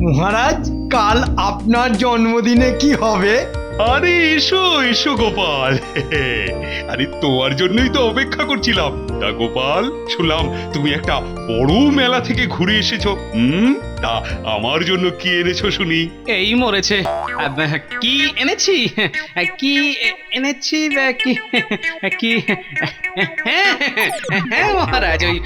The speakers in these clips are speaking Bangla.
মহারাজ, কাল আপনার জন্মদিনে কি হবে? আরে এসো এসো গোপাল। আরে তোমার জন্যই তো অপেক্ষা করছিলাম। তা গোপাল, শুনলাম তুমি একটা বড় মেলা থেকে ঘুরে এসেছো। তা আমার জন্য কি এনেছো শুনি? এই মরেছে। কি এনেছি? কি এনেছি? কি কি হ্যাঁ হ্যাঁ মহারাজ, ওই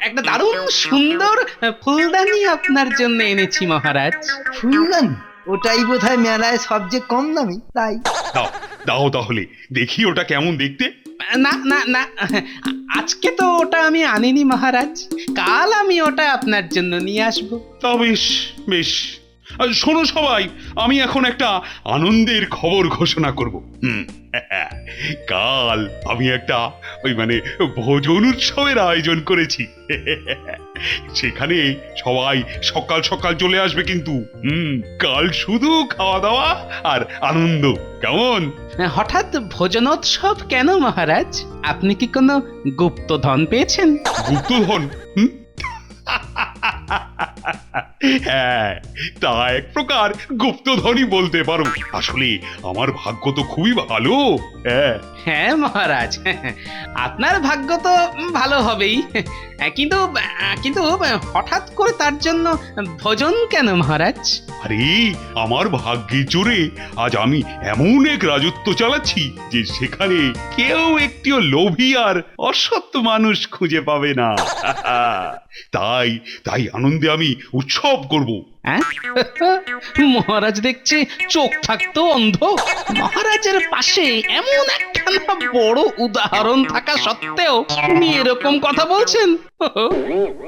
একটা দারুণ সুন্দর ফুলদানি আপনার জন্য এনেছি মহারাজ। ফুলদানি? ওটাই বোধহয় মেলায় সবচেয়ে কম দামি, তাই। দাও দাও তাহলে দেখি ওটা কেমন দেখতে। না না না, আজকে তো ওটা আমি আনিনি মহারাজ, কাল আমি ওটা আপনার জন্য নিয়ে আসবো। তা বেশ বেশ। আর শোনো সবাই, আমি এখন একটা আনন্দের খবর ঘোষণা করব। কাল আমি একটা ভোজন উৎসবের আয়োজন করেছি। সেখানে সবাই সকাল সকাল চলে আসবে কিন্তু। কাল শুধু খাওয়া দাওয়া আর আনন্দ। কেমন? হঠাৎ ভোজনোৎসব কেন মহারাজ? আপনি কি কোনো গুপ্তধন পেয়েছেন? গুপ্তধন? হ্যাঁ, তা এক প্রকার গুপ্তধনই বলতে পারো। আসলে আমার ভাগ্য তো খুবই ভালো। হ্যাঁ হ্যাঁ মহারাজ, আপনার ভাগ্য তো ভালো হবেই, কিন্তু কিন্তু হঠাৎ করে তার জন্য ভোজন কেন মহারাজ? আরে আমার ভাগ্যের জোরে আজ আমি এমন এক রাজত্ব চালাচ্ছি যে সেখানে কেউ একটিও লোভী আর অসৎ মানুষ খুঁজে পাবে না। তাই তাই আনন্দে আমি উৎসব করব। হ্যাঁ? মহারাজ দেখছি চোখ থাকতো অন্ধ। মহারাজের পাশে এমন একখানা বড় উদাহরণ থাকা সত্ত্বেও উনি এরকম কথা বলছেন।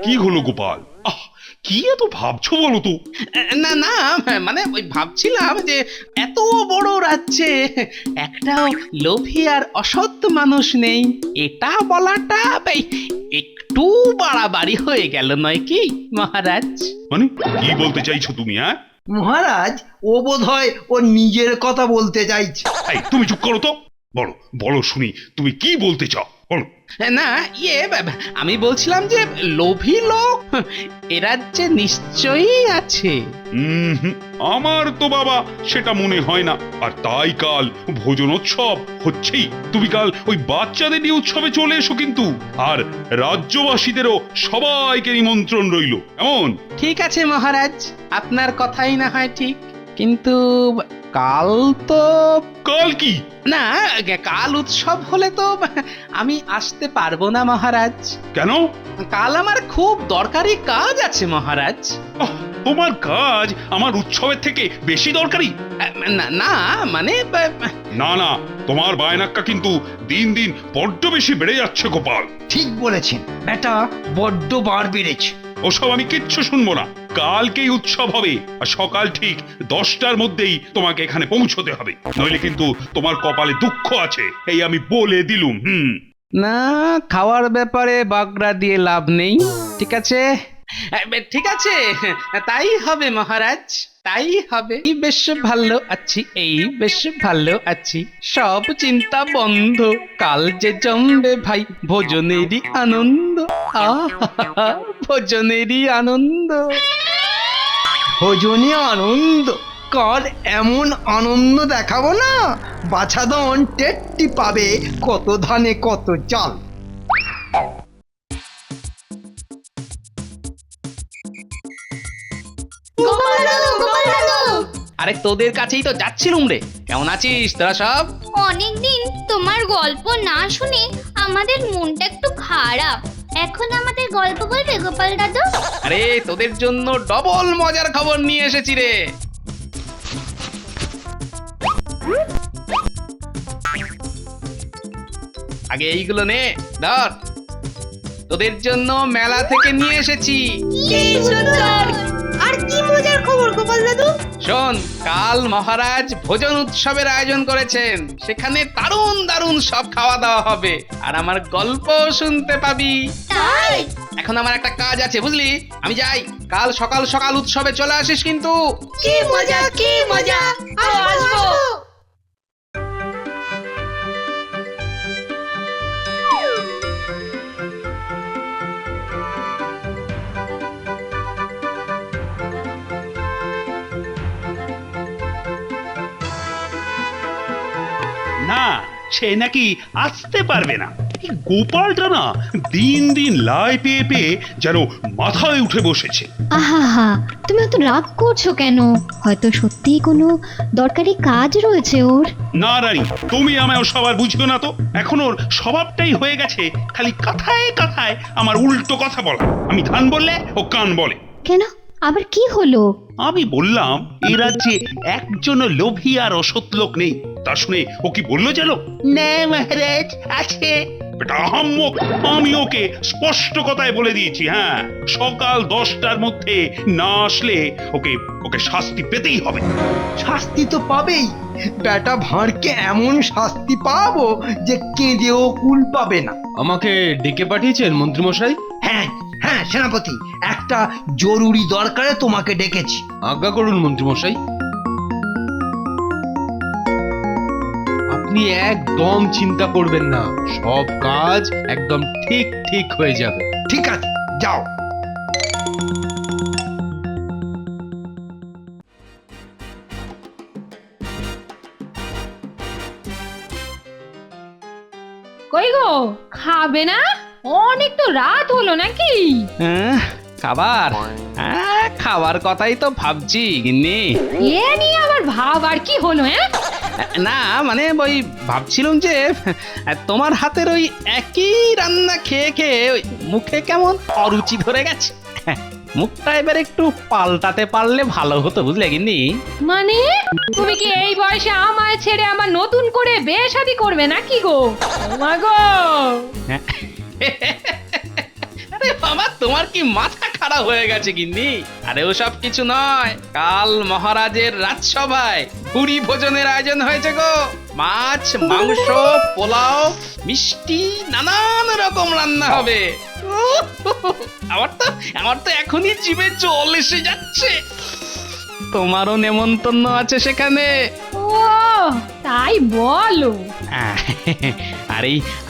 কি হলো গোপাল? আহ, কি এত ভাবছো বলো তো? না না, মানে ওই ভাবছিলাম যে এত বড় রাজ্যে একটাও লোভী আর অসৎ মানুষ নেই, এটা বলাটা একটু বাড়াবাড়ি হয়ে গেল নয় কি মহারাজ? মানে কি বলতে চাইছো তুমি? হ্যাঁ মহারাজ, ও বোধহয় ওর নিজের কথা বলতে চাইছে। এই তুমি চুপ করো তো। বলো বলো শুনি, তুমি কি বলতে চাও বলো। না আমি বলছিলাম যে লোভী লোক এ রাজ্যে নিশ্চয়ই আছে। হুম, আমার তো বাবা সেটা মনে হয় না। আর তাই কাল ভোজনোৎসব হচ্ছেই। তুমি কাল ওই বাচ্চাদের নিয়ে উৎসবে চলে এসো কিন্তু। আর রাজ্যবাসীদেরও সবাইকে নিমন্ত্রণ রইল। এমন? ঠিক আছে মহারাজ, আপনার কথাই না হয় ঠিক, কিন্তু কাল তো কাল কি? না, কাল উৎসব হলে তো আমি আসতে পারবো না মহারাজ। কেন? কাল আমার খুব দরকারি কাজ আছে মহারাজ। আহ, তোমার কাজ আমার উৎসবের থেকে বেশি দরকারি? না না, মানে না না, তোমার বায়নাক্কা কিন্তু দিন দিন বড্ড বেশি বেড়ে যাচ্ছে গোপাল। ঠিক বলেছেন, বেটা বড্ড বার বেড়েছে। ওসব আমি কিচ্ছু শুনবো না। কালকেই উৎসব হবে আর সকাল ঠিক 10টার মধ্যেই তোমাকে এখানে পৌঁছতে হবে, নইলে কিন্তু তোমার কপালে দুঃখ আছে, এই আমি বলে দিলুম। না, খাওয়ার ব্যাপারে বাগড়া দিয়ে লাভ নেই। ঠিক আছে ঠিক আছে, তাই হবে মহারাজ, তাই হবে। এই বেশ ভালো আছি, এই বেশ ভালো আছি, সব চিন্তা বন্ধ। কাল যে জমবে ভাই ভোজনেরই আনন্দ, আহা ভোজনেরই আনন্দ। ভোজনে আনন্দ? কাল এমন আনন্দ দেখাবো না, বাছাধন টেট্টি পাবে কত ধানে কত চাল। আরে তোদের কাছেই তো যাচ্ছিলুম রে। কেমন আছিস তোরা সব? অনেকদিন তোমার গল্প না শুনে আমাদের মনটা একটু খারাপ। এখন আমাদের গল্প বলবে গোপাল দাদু? আরে তোদের জন্য ডবল মজার খবর নিয়ে এসেছি রে। আগে এইগুলো নে, ধর। তোদের জন্য মেলা থেকে নিয়ে এসেছি। কি সুন্দর! আর কি মজার খবর গোপাল দাদু? শোন, কাল মহারাজ ভোজন উৎসবের আয়োজন করেছেন, সেখানে দারুণ দারুণ সব খাওয়া দাওয়া হবে আর আমার গল্প শুনতে পাবি। তাই? এখন আমার একটা কাজ আছে বুঝলি, আমি যাই। কাল সকাল সকাল উৎসবে চলে আসিস কিন্তু। কি মজা, কি মজা! আসবো। সে নাকি আসতে পারবে না। এই গোপালটা না দিন দিন লাই পেয়ে পেয়ে যেন মাথায় উঠে বসেছে। আহা, তুমি এত রাগ করছো কেন? হয়তো সত্যিই কোনো দরকারি কাজ রয়েছে ওর। না রানী, তুমি আমায় সবার বুঝিও না তো। এখন ওর স্বভাবটাই হয়ে গেছে খালি কথায় কথায় আমার উল্টো কথা বলা। আমি ধান বললে ও কান বলে। কেন, আবার কি হলো? আমি বললাম এই রাজ্যে একজন লোভী আর অসৎ লোক নেই। তা শুনে ও কি বললো জানো? না মহারাজ, আছে। বেটা আহাম্মক, আমি ওকে স্পষ্ট কথায় বলে দিয়েছি, হ্যাঁ, সকাল 10টার মধ্যে না আসলে ওকে ওকে শাস্তি পেতেই হবে। শাস্তি তো পাবেই, বেটা ভাঁড়কে এমন শাস্তি পাবো যে কেঁদেও কুল পাবে না। আমাকে ডেকে পাঠিয়েছেন মন্ত্রীমশাই? হ্যাঁ হ্যাঁ সেনাপতি, একটা জরুরি দরকারে তোমাকে ডেকেছি। আজ্ঞা করুন মন্ত্রীমশাই। আপনি একদম চিন্তা করবেন না, সব কাজ একদম ঠিক ঠিক হয়ে যাবে। ঠিক আছে, যাও। কই গো, খাবে না? অনেক তো রাত হলো নাকি? খাবার? খাবার কথাই তো ভাবছি গিন্নি। এ নিয়ে আবার ভাব আর কি হলো? না মানে ওই ভাবছিলাম যে তোমার হাতের ওই একই রান্না খেয়ে খেয়ে ওই মুখে কেমন অরুচি ধরে গেছে। মুখটা এবার একটু পাল্টাতে পারলে ভালো হতো, বুঝলে গিন্নি? মানে তুমি কি এই বয়সে আমায় ছেড়ে আমার নতুন করে বিয়ে শাদী করবে নাকি গো? মা গো, আরে বাবা, তোমার কি মাথা খারাপ হয়ে গেছে গিন্নি? আরে ওসব কিছু নয়, কাল মহারাজের রাজসভায় ভুরি ভোজনের আয়োজন হয়েছে গো। মাছ, মাংস, পোলাও, মিষ্টি, নানান রকম রান্না হবে। আমার তো এখনই জিভে জল এসে যাচ্ছে। তোমারও নেমন্তন্ন আছে সেখানে। ও তাই বলো?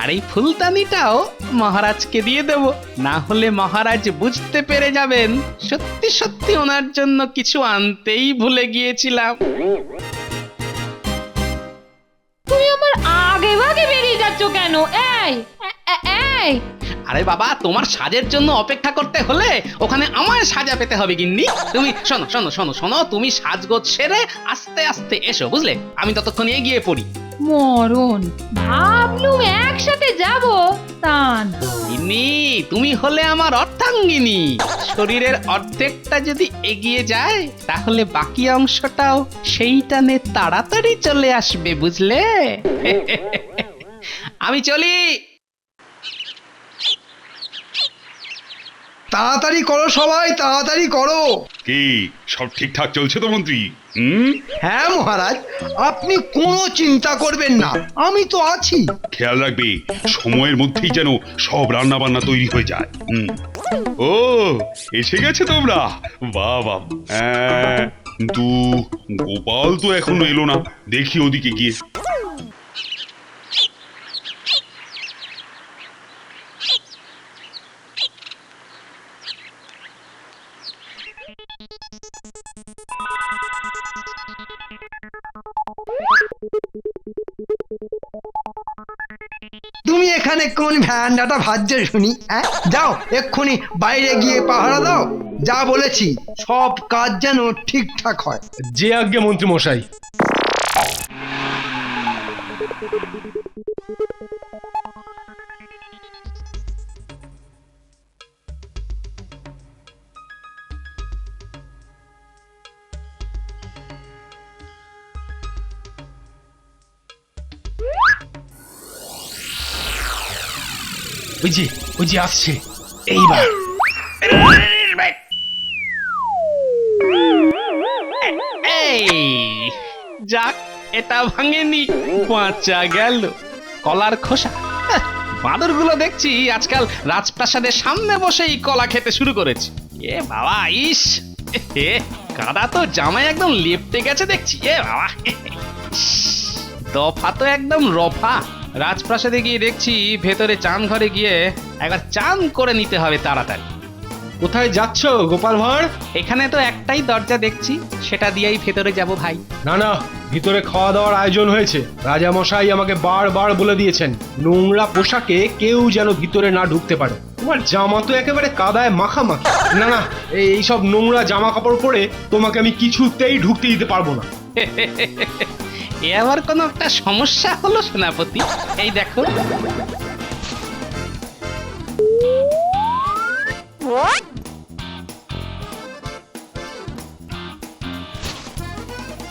আর এই ফুলদানিটাও মহারাজকে দিয়ে দেব, না হলে মহারাজ বুঝতে পেরে যাবেন সত্যি সত্যি ওনার জন্য কিছু আনতেই ভুলে গিয়েছিলাম। তুমি আমার আগে ভাগে বেরিয়ে যাচ্ছ কেন? এই এই, আরে বাবা, তোমার সাজের জন্য অপেক্ষা করতে হলে ওখানে আমার সাজা পেতে হবে গিন্নি। তুমি শোনো শোনো শোনো শোনো, তুমি সাজগোজ সেরে আস্তে আস্তে এসো, বুঝলে? আমি ততক্ষণ এগিয়ে পড়ি। মরণ, ভাবলুম একসাথে যাব, তা না। গিন্নি, তুমি হলে আমার অর্ধাঙ্গিনী। শরীরের অর্ধেকটা যদি এগিয়ে যায় তাহলে বাকি অংশটাও সেই টানে তাড়াতাড়ি চলে আসবে, বুঝলে? আমি চলি। তাড়াতাড়ি করো সবাই, তাড়াতাড়ি করো। কি সব ঠিকঠাক চলছে তো মন্ত্রী? হ্যাঁ মহারাজ, আপনি কোনো চিন্তা করবেন না, আমি তো আছি। খেয়াল রাখবে সময়ের মধ্যেই যেন সব রান্না বান্না তৈরি হয়ে যায়। ও এসে গেছে তোমরা, বাবা। হ্যাঁ, কিন্তু গোপাল তো এখনো এলো না, দেখি ওদিকে গিয়ে। তুমি এখানে কোন ভ্যান্ডাটা ভাজছো শুনি? হ্যাঁ, যাও এক্ষুনি বাইরে গিয়ে পাহারা দাও। যা বলেছি সব কাজ যেন ঠিকঠাক হয়। যে আজ্ঞে মন্ত্রী মশাই। ওই যে আসছে এইবার। এই যাক, এটা ভাঙেনি, বাঁচা গেল। কলার খোসা। বাঁদরগুলো দেখছি আজকাল রাজপ্রাসাদের সামনে বসেই কলা খেতে শুরু করেছে। এ বাবা, ইস, কাদা তো জামাই একদম লেপটে গেছে দেখছি। এ বাবা, দফা তো একদম রফা। রাজপ্রাসাদে গিয়ে দেখছি ভেতরে চান ঘরে গিয়ে একবার চান করে নিতে হবে তাড়াতাড়ি। কোথায় যাচ্ছ গোপাল ভাঁড়? এখানে তো একটাই দরজা দেখছি, সেটা দিয়েই ভেতরে যাব ভাই। না না, ভিতরে খাওয়া দাওয়ার আয়োজন হয়েছে। রাজামশাই আমাকে বারবার বলে দিয়েছেন নোংরা পোশাকে কেউ যেন ভিতরে না ঢুকতে পারে। তোমার জামা তো একেবারে কাদায় মাখামাখি। না না, এইসব নোংরা জামা কাপড় পরে তোমাকে আমি কিছুতেই ঢুকতে দিতে পারবো না। এ আবার কোনো একটা সমস্যা হলো সেনাপতি? এই দেখো,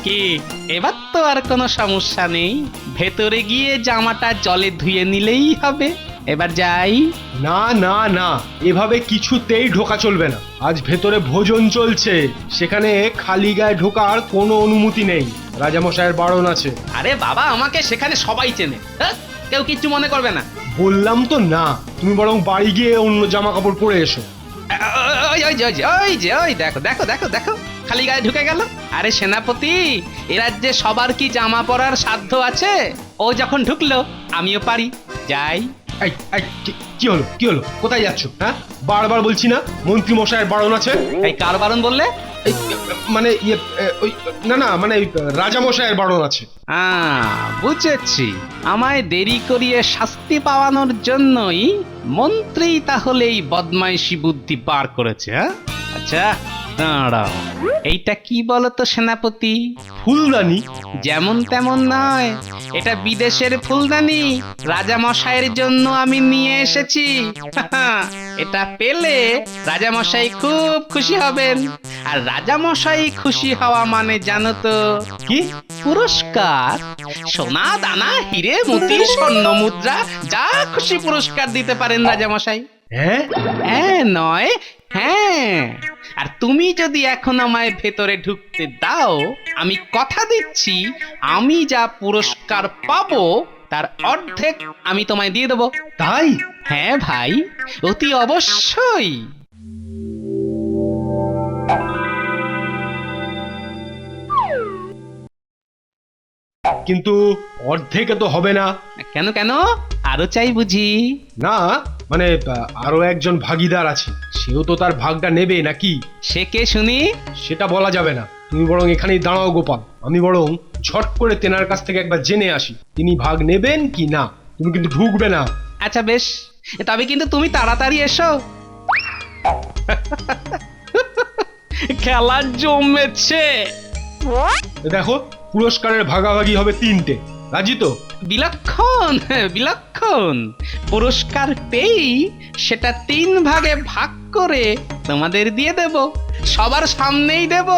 কি এবার তো আর কোনো সমস্যা নেই। ভেতরে গিয়ে জামাটা জলে ধুয়ে নিলেই হবে। এবার যাই। না না না, এভাবে কিছুতেই ঢোকা চলবে না। আজ ভেতরে ভোজন চলছে, সেখানে খালি গায়ে ঢোকার কোনো অনুমতি নেই। রাজামশাইয়ের বারণ আছে। আরে বাবা, আমাকে সেখানে সবাই চেনে, হ্যাঁ? কেউ কিচ্ছু মনে করবে না। বললাম তো না, তুমি বরং বাড়ি গিয়ে অন্য জামা কাপড় পরে এসো। ওই দেখো দেখো দেখো দেখো, খালি গায়ে ঢুকে গেল। আরে সেনাপতি, এ রাজ্যে সবার কি জামা পরার সাধ্য আছে? ও যখন ঢুকলো আমিও পারি, যাই। এই এই, কি হলো কি হলো, কোথায় যাচ্ছ? হ্যাঁ, বারবার বলছি না মন্ত্রী মশাইয়ের বারণ আছে। এই কার বারণ বললে? এই, মানে ইয়ে, ওই না না, মানে রাজামশাইয়ের বারণ আছে। বুঝেছি, আমায় দেরি করিয়ে শাস্তি পাওয়ানোর জন্যই মন্ত্রী তাহলে এই বদমাইশি বুদ্ধি বার করেছে, হ্যাঁ? আচ্ছা দাঁড়াও, এইটা কি বলতো সেনাপতি? ফুলদানি? যেমন তেমন নয়, এটা বিদেশের ফুলদানি। রাজা মশাইয়ের জন্য আমি নিয়ে এসেছি। এটা পেলে রাজা মশাই খুব খুশি হবেন। আর রাজা মশাই খুশি হওয়া মানে জানো তো কি? পুরস্কার। সোনা দানা হিরে মতি স্বর্ণ মুদ্রা যা খুশি পুরস্কার দিতে পারেন রাজা মশাই। হ্যাঁ হ্যাঁ নয় হ্যাঁ। আর তুমি যদি এখন আমায় ভেতরে ঢুকতে দাও, আমি কথা দিচ্ছি আমি যা পুরস্কার পাবো তার অর্ধেক আমি তোমায় দিয়ে দেবো। তাই? হ্যাঁ ভাই, অতি অবশ্যই। কিন্তু অর্ধেকে তো হবে না। কেন কেন, আরো চাই বুঝি? না মানে আরো একজন ভাগীদার আছে, সেও তো তার ভাগটা নেবে নাকি? সে কে শুনি? সেটা বলা যাবে না। তুমি বরং এখানেই দাঁড়াও গোপাল, আমি বরং ঝট করে তেনার কাছ থেকে একবার জেনে আসি তিনি ভাগ নেবেন কি না। তুমি কিন্তু ঢুকবে না। আচ্ছা বেশ, তবে কিন্তু তুমি তাড়াতাড়ি এসো। খেলা জমেছে। দেখো, পুরস্কারের ভাগাভাগি হবে 3টে। রাজি তো? বিলক্ষণ বিলক্ষণ। পুরস্কার পেয়েই সেটা 3 ভাগে ভাগ করে তোমাদের দিয়ে দেব। সবার সামনেই দেব,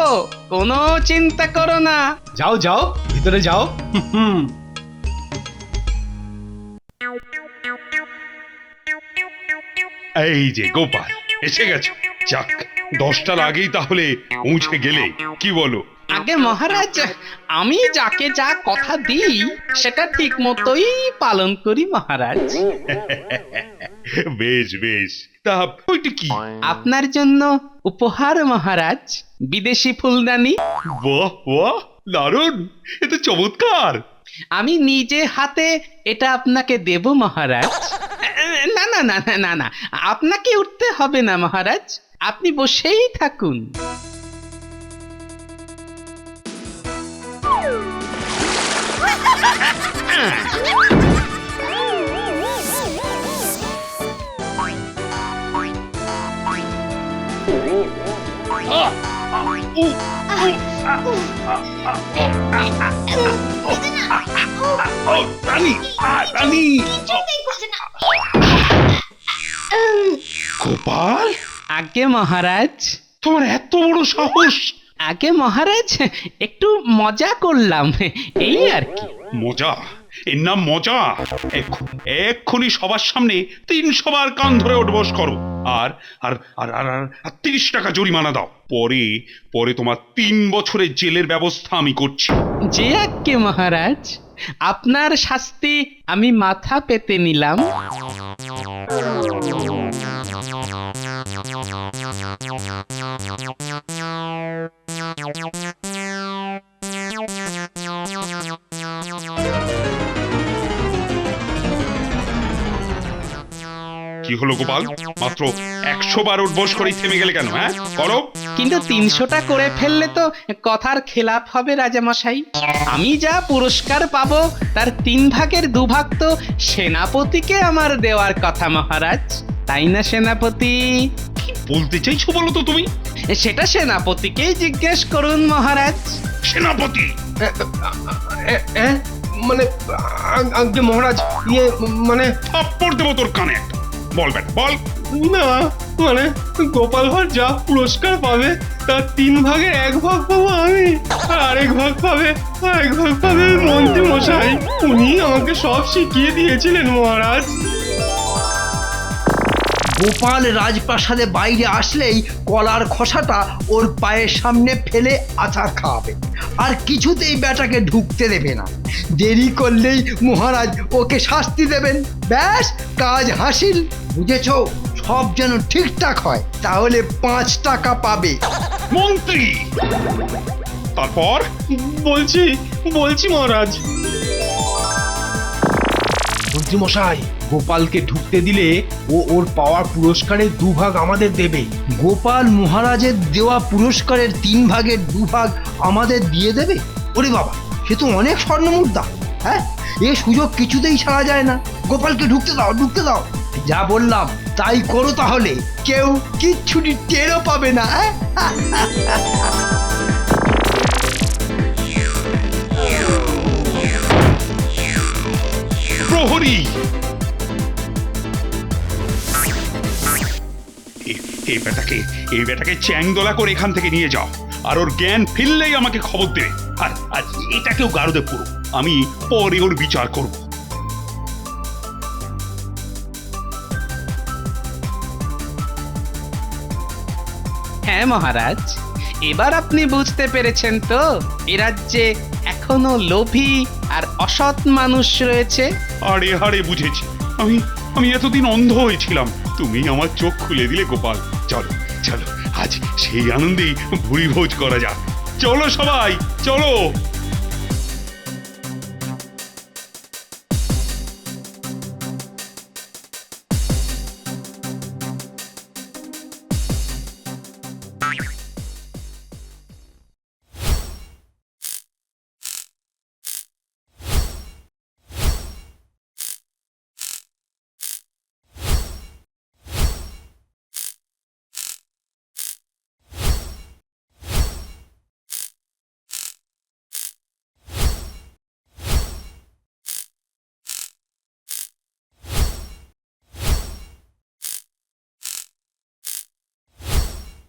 কোনো চিন্তা করো না। যাও যাও, ভিতরে যাও। হুম। এই যে গোপাল এসে গেছে। যাক, 10টার আগেই তাহলে পৌঁছে গেলে, কি বলো? আগে মহারাজ, আমি যাকে যা কথা দিই সেটা ঠিক মতোই পালন করি মহারাজ। বেশ বেশ, তা ওইটা কি? আপনার জন্য উপহার মহারাজ, বিদেশি ফুলদানি। বাহ বাহ, দারুণ, এ তো চমৎকার। আমি নিজে হাতে এটা আপনাকে দেব মহারাজ। না না না না না না, আপনাকে উঠতে হবে না মহারাজ, আপনি বসেই থাকুন। রানী, রানী। গোপাল, আগে মহারাজ। তোমার এত বড় সাহস! আগে মহারাজ, একটু মজা করলাম, এই আর কি। মজা? এর নাম মজা? এক্ষুনি সবার সামনে 300 বার কান ধরে ওঠবস করো, আর আর আর আর আর 30 টাকা জরিমানা দাও। পরে পরে তোমার 3 বছরের জেলের ব্যবস্থা আমি করছি। যে আজ্ঞে মহারাজ, আপনার শাস্তি আমি মাথা পেতে নিলাম। কি হলো গোপাল? মাত্র 100 বার উঠবোস করে থেমে গেলে কেন? হ্যাঁ, করো। কিন্তু 300টা করে ফেললে তো কথার খেলাপ হবে রাজামশাই। আমি যা পুরস্কার পাবো তার 3 ভাগের 2 ভাগ তো সেনাপতিকে আমার দেওয়ার কথা মহারাজ, তাই না সেনাপতি? কি বলতে চাইছো বলো তো তুমি? সেটা সেনাপতিকেই জিজ্ঞেস করুন মহারাজ। সেনাপতি? মানে আজ্ঞে মহারাজ, ইয়ে মানে থাপ্পড় দেবো তোর কানে একটা। বল বেটা বল। না, মানে গোপাল ভাঁড় যা পুরস্কার পাবে তার 3 ভাগের 1 ভাগ পাবো আমি, আর আরেক ভাগ পাবে মন্ত্রী মশাই। উনি আমাকে সব শিখিয়ে দিয়েছিলেন মহারাজ। গোপাল রাজপ্রাসাদে বাইরে আসলেই কলার খোসাটা ওর পায়ের সামনে ফেলে আচার খাওয়াবে, আর কিছুতেই বেটাকে ঢুকতে দেবে না। দেরি করলেই মহারাজ ওকে শাস্তি দেবেন। ব্যাস, কাজ হাসিল। বুঝেছো? সব যেন ঠিকঠাক হয়, তাহলে 5 টাকা পাবে। মন্ত্রী, তারপর? বলছি মহারাজ। মন্ত্রী মশাই, গোপালকে ঢুকতে দিলে ও ওর পাওয়া পুরস্কারের 2 ভাগ আমাদের দেবে। গোপাল মহারাজের দেওয়া পুরস্কারের 3 ভাগের 2 ভাগ আমাদের দিয়ে দেবে? ওরে বাবা, সে তো অনেক স্বর্ণমুদ্রা। হ্যাঁ, এ সুযোগ কিছুতেই ছাড়া যায় না। গোপালকে ঢুকতে দাও। যা বললাম তাই করো, তাহলে কেউ কিচ্ছুটি টেরও পাবে না। প্রহরী, এই বেটাকে চ্যাংদোলা করে এখান থেকে নিয়ে যাও, আর ওর জ্ঞান ফিরলেই আমাকে খবর দেবে। আর এটাকেও গারদে পুরো, আমি পরে ওর বিচার করব। হ্যাঁ মহারাজ, এবার আপনি বুঝতে পেরেছেন তো এ রাজ্যে এখনো লোভী আর অসৎ মানুষ রয়েছে। আরে হারে বুঝেছি। আমি এতদিন অন্ধ হয়েছিলাম, তুমি আমার চোখ খুলে দিলে গোপাল। চলো চলো, আজ সেই আনন্দেই ভুরি ভোজ করা যাক। চলো সবাই, চলো।